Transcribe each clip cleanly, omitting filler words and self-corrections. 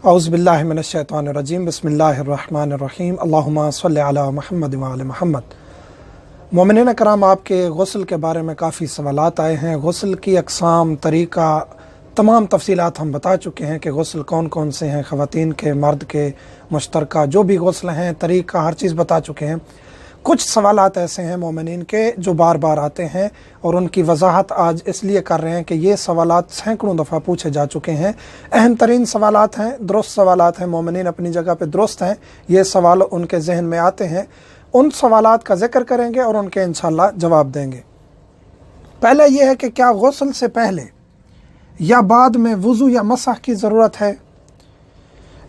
औज़ुबिल्लाहि मिनश्शैतानिर्रजीम बिस्मिल्लाहिर्रहमानिर्रहीम अल्लाहुम्मा सल्लि अला मुहम्मद व आले मुहम्मद। मोमिनीन कराम, आपके गुस्ल के बारे में काफ़ी सवालात आए हैं। गुस्ल की अक़साम, तरीक़ा, तमाम तफसीलात हम बता चुके हैं कि गुस्ल कौन कौन से हैं, ख़वातीन के, मर्द के, मुश्तरका जो भी गुस्ल हैं, तरीक़ा हर चीज़ बता चुके हैं। कुछ सवालात ऐसे हैं मोमिनीन के जो बार बार आते हैं और उनकी वजाहत आज इसलिए कर रहे हैं कि ये सवालात सैकड़ों दफ़ा पूछे जा चुके हैं। अहम तरीन सवालात हैं, दुरुस्त सवालात हैं, मोमिनीन अपनी जगह पे दुरुस्त हैं। ये सवाल उनके जहन में आते हैं, उन सवालात का जिक्र करेंगे और उनके इंशाअल्लाह जवाब देंगे। पहले ये है कि क्या गुस्ल से पहले या बाद में वज़ू या मसह की ज़रूरत है।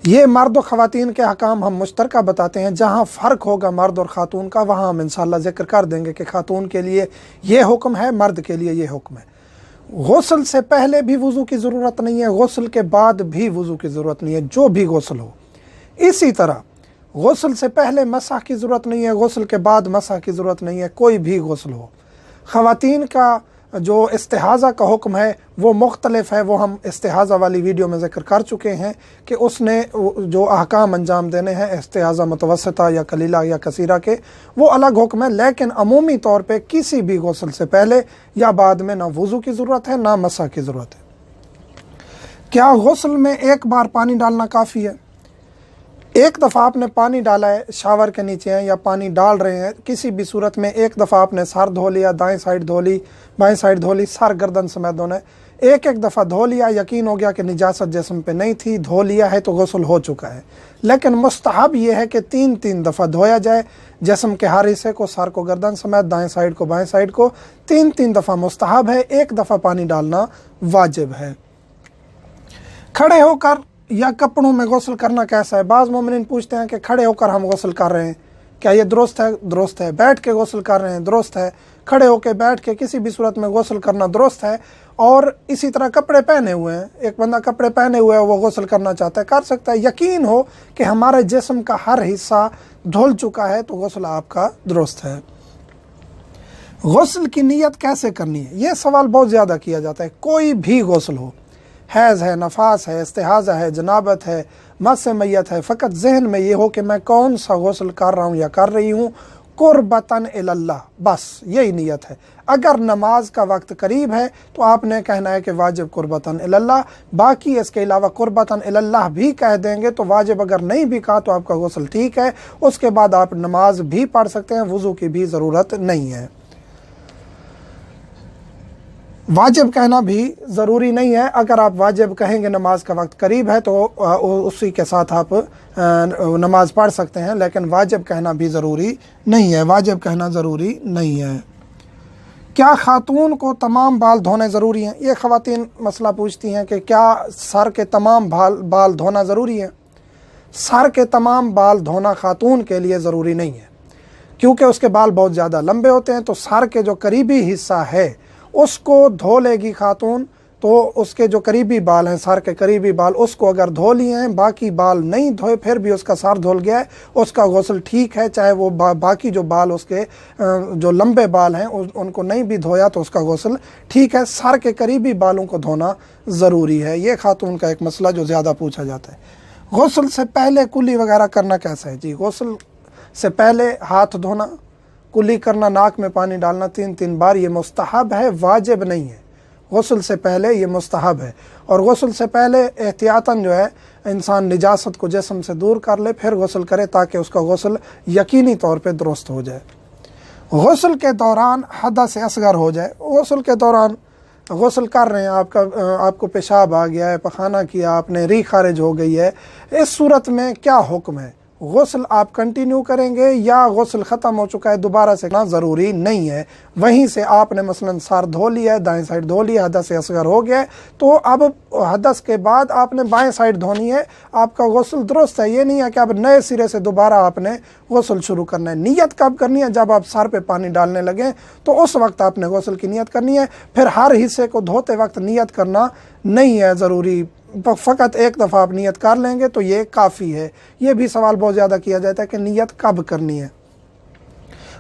ये मर्द और ख़वातीन के हकाम हम मुश्तरका बताते हैं। जहाँ फ़र्क होगा मर्द और ख़ातून का, वहाँ हम इंशाअल्लाह ज़िक्र कर देंगे कि ख़ातून के लिए ये हुक्म है, मर्द के लिए ये हुक्म है। गुस्ल से पहले भी वज़ू की ज़रूरत नहीं है, गुस्ल के बाद भी वज़ू की ज़रूरत नहीं है, जो भी गुस्ल हो। इसी तरह गुस्ल से पहले मसह की ज़रूरत नहीं है, गुस्ल के बाद मसह की ज़रूरत नहीं है, कोई भी गुस्ल हो। ख़वातीन का जो इस्तिहाज़ा का हुक्म है वो मुख्तलिफ है, वो हम इस्तिहाज़ा वाली वीडियो में ज़िक्र कर चुके हैं कि उसने जो अहकाम अंजाम देने हैं इस्तिहाज़ा मुतवस्सिता या कलीला या कसीरा के, वो अलग हुक्म है। लेकिन अमूमी तौर पे किसी भी गुस्ल से पहले या बाद में ना वज़ू की ज़रूरत है ना मसह की ज़रूरत है। क्या गुस्ल में एक बार पानी डालना काफ़ी है? एक दफ़ा आपने पानी डाला है, शावर के नीचे हैं या पानी डाल रहे हैं, किसी भी सूरत में एक दफ़ा आपने सर धो लिया, दाएं साइड धो ली, बाएं साइड धो ली, सर गर्दन समेत धोना है। एक दफ़ा धो लिया, यकीन हो गया कि निजासत जिस्म पे नहीं थी, धो लिया है तो गुस्ल हो चुका है। लेकिन मुस्तहब ये है कि तीन तीन दफ़ा धोया जाए जिस्म के हर हिस्से को, सर को गर्दन समेत, दाएँ साइड को बाएँ साइड को, तीन तीन दफ़ा मुस्तहब है, एक दफ़ा पानी डालना वाजिब है। खड़े होकर या कपड़ों में गुस्ल करना कैसा है? बाज़ मोमिनीन पूछते हैं कि खड़े होकर हम गुस्ल कर रहे हैं, क्या ये दुरुस्त है? दुरुस्त है। बैठ के गुस्ल कर रहे हैं, दुरुस्त है। खड़े होकर, बैठ के, किसी भी सूरत में गुस्ल करना दुरुस्त है। और इसी तरह कपड़े पहने हुए हैं, एक बंदा कपड़े पहने हुए है, वो गुस्ल करना चाहता है, कर सकता है। यकीन हो कि हमारे जिस्म का हर हिस्सा धुल चुका है तो गुस्ल आपका दुरुस्त है। गुस्ल की नीयत कैसे करनी है, ये सवाल बहुत ज़्यादा किया जाता है। कोई भी गुस्ल हो, हैज़ है, नफास है, इस्तिहाज़ा है, जनाबत है, मस मैयत है, फ़कत जहन में ये हो कि मैं कौन सा गुस्ल कर रहा हूँ या कर रही हूँ, कुर्बतन इलल्लाह, बस यही नीयत है। अगर नमाज का वक्त करीब है तो आपने कहना है कि वाजिब कुर्बतन इलल्लाह, बाकी इसके अलावा कुर्बतन इलल्लाह भी कह देंगे तो वाजिब। अगर नहीं भी कहा तो आपका गुस्ल ठीक है, उसके बाद आप नमाज भी पढ़ सकते हैं, वज़ू की भी ज़रूरत नहीं है। वाजिब कहना भी ज़रूरी नहीं है। अगर आप वाजिब कहेंगे नमाज का वक्त करीब है तो उसी के साथ आप नमाज पढ़ सकते हैं, लेकिन वाजिब कहना भी ज़रूरी नहीं है, वाजिब कहना ज़रूरी नहीं है। क्या ख़ातून को तमाम बाल धोने ज़रूरी हैं? ये ख़वातीन मसला पूछती हैं कि क्या सर के तमाम बाल धोना ज़रूरी है। सर के तमाम बाल धोना ख़ातून के लिए ज़रूरी नहीं है, क्योंकि उसके बाल बहुत ज़्यादा लंबे होते हैं। तो सर के जो करीबी हिस्सा है उसको धो लेगी खातून, तो उसके जो करीबी बाल हैं, सर के करीबी बाल, उसको अगर धो लिए हैं, बाकी बाल नहीं धोए, फिर भी उसका सर धुल गया है, उसका गुस्ल ठीक है। चाहे वो बाकी जो बाल, उसके जो लंबे बाल हैं उनको नहीं भी धोया तो उसका गुस्ल ठीक है। सर के करीबी बालों को धोना ज़रूरी है। ये खातून का एक मसला जो ज़्यादा पूछा जाता है। गुस्ल से पहले कुली वगैरह करना कैसा है? जी, गुस्ल से पहले हाथ धोना, कुली करना, नाक में पानी डालना 3-3 बार, ये मुस्तहब है, वाजिब नहीं है। गुस्ल से पहले ये मुस्तहब है। और गुस्ल से पहले एहतियातन जो है इंसान निजासत को जिस्म से दूर कर ले, फिर गुस्ल करे ताकि उसका गुस्ल यकीनी तौर पे दुरुस्त हो जाए। गुस्ल के दौरान हदस असगर हो जाए, गुस्ल के दौरान गुस्ल कर रहे हैं, आपको पेशाब आ गया है, पखाना किया आपने, री खारिज हो गई है, इस सूरत में क्या हुक्म है? गुस्ल आप कंटिन्यू करेंगे या गुस्ल ख़त्म हो चुका है दोबारा से करना ज़रूरी नहीं है। वहीं से आपने मसलन सर धो लिया है, दाएं साइड धो लिया, हदस असगर हो गया है, तो अब हदस के बाद आपने बाएं साइड धोनी है, आपका गुस्ल दुरुस्त है। ये नहीं है कि अब नए सिरे से दोबारा आपने गुस्ल शुरू करना है। नियत कब करनी है? जब आप सर पे पानी डालने लगे तो उस वक्त आपने गुस्ल की नियत करनी है। फिर हर हिस्से को धोते वक्त नियत करना नहीं है ज़रूरी, फ़कत एक दफ़ा आप नियत कर लेंगे तो ये काफ़ी है। ये भी सवाल बहुत ज़्यादा किया जाता है कि नियत कब करनी है।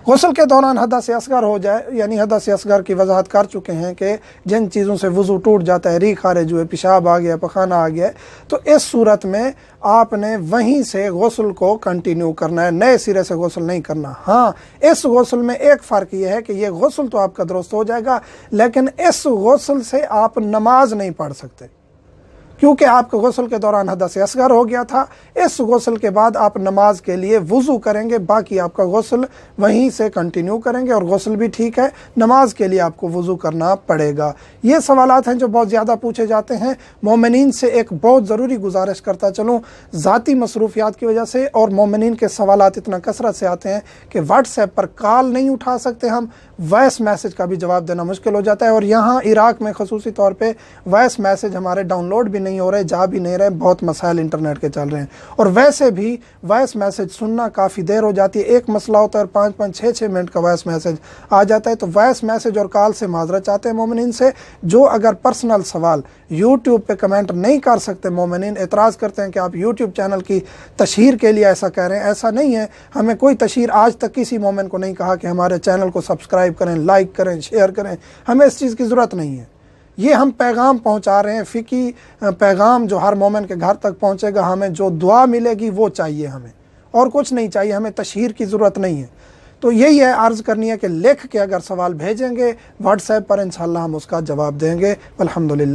गुस्ल के दौरान हदस असगर हो जाए, यानी हदस असगर की वजाहत कर चुके हैं कि जिन चीज़ों से वज़ू टूट जाता है, री खारिज हुए, पेशाब आ गया, पखाना आ गया, तो इस सूरत में आपने वहीं से गुस्ल को कंटिन्यू करना है, नए सिरे से गुस्ल नहीं करना। हाँ, इस गुस्ल में एक फ़र्क यह है कि यह गुस्ल तो आपका दुरुस्त हो जाएगा, लेकिन इस गुस्ल से आप नमाज नहीं पढ़ सकते, क्योंकि आपके गुस्ल के दौरान हदस असगर हो गया था। इस गुस्ल के बाद आप नमाज के लिए वज़ू करेंगे, बाकी आपका गुस्ल वहीं से कंटिन्यू करेंगे और गुस्ल भी ठीक है, नमाज के लिए आपको वज़ू करना पड़ेगा। ये सवालात हैं जो बहुत ज़्यादा पूछे जाते हैं। मोमिनीन से एक बहुत ज़रूरी गुजारिश करता चलूँ, ज़ाती मसरूफियात की वजह से और मोमिनीन के सवालात इतना कसरत से आते हैं कि व्हाट्सएप पर कॉल नहीं उठा सकते हम, वॉइस मैसेज का भी जवाब देना मुश्किल हो जाता है। और यहाँ इराक़ में ख़ुसूसी तौर पे वॉइस मैसेज हमारे डाउनलोड भी नहीं हो रहे, जा भी नहीं रहे, बहुत मसाइल इंटरनेट के चल रहे हैं। और वैसे भी वॉइस मैसेज सुनना काफ़ी देर हो जाती है, एक मसला होता है और 5-5, 6-6 मिनट का वॉइस मैसेज आ जाता है। तो वॉइस मैसेज और कॉल से माजरत चाहते हैं मोमिनीन से। जो अगर पर्सनल सवाल यूट्यूब पे कमेंट नहीं कर सकते, मोमिनीन एतराज़ करते हैं कि आप यूट्यूब चैनल की तशहीर के लिए ऐसा कह रहे हैं, ऐसा नहीं है। हमें कोई तशहीर आज तक किसी मोमिन को नहीं कहा कि हमारे चैनल को सब्सक्राइब करें, लाइक करें, शेयर करें, हमें इस चीज़ की ज़रूरत नहीं है। ये हम पैगाम पहुंचा रहे हैं, फ़िकी पैगाम जो हर मोमिन के घर तक पहुंचेगा। हमें जो दुआ मिलेगी वो चाहिए, हमें और कुछ नहीं चाहिए, हमें तशहीर की ज़रूरत नहीं है। तो यही है, अर्ज़ करनी है कि लिख के अगर सवाल भेजेंगे व्हाट्सएप पर, इंशाअल्लाह हम उसका जवाब देंगे। अल्हम्दुलिल्लाह।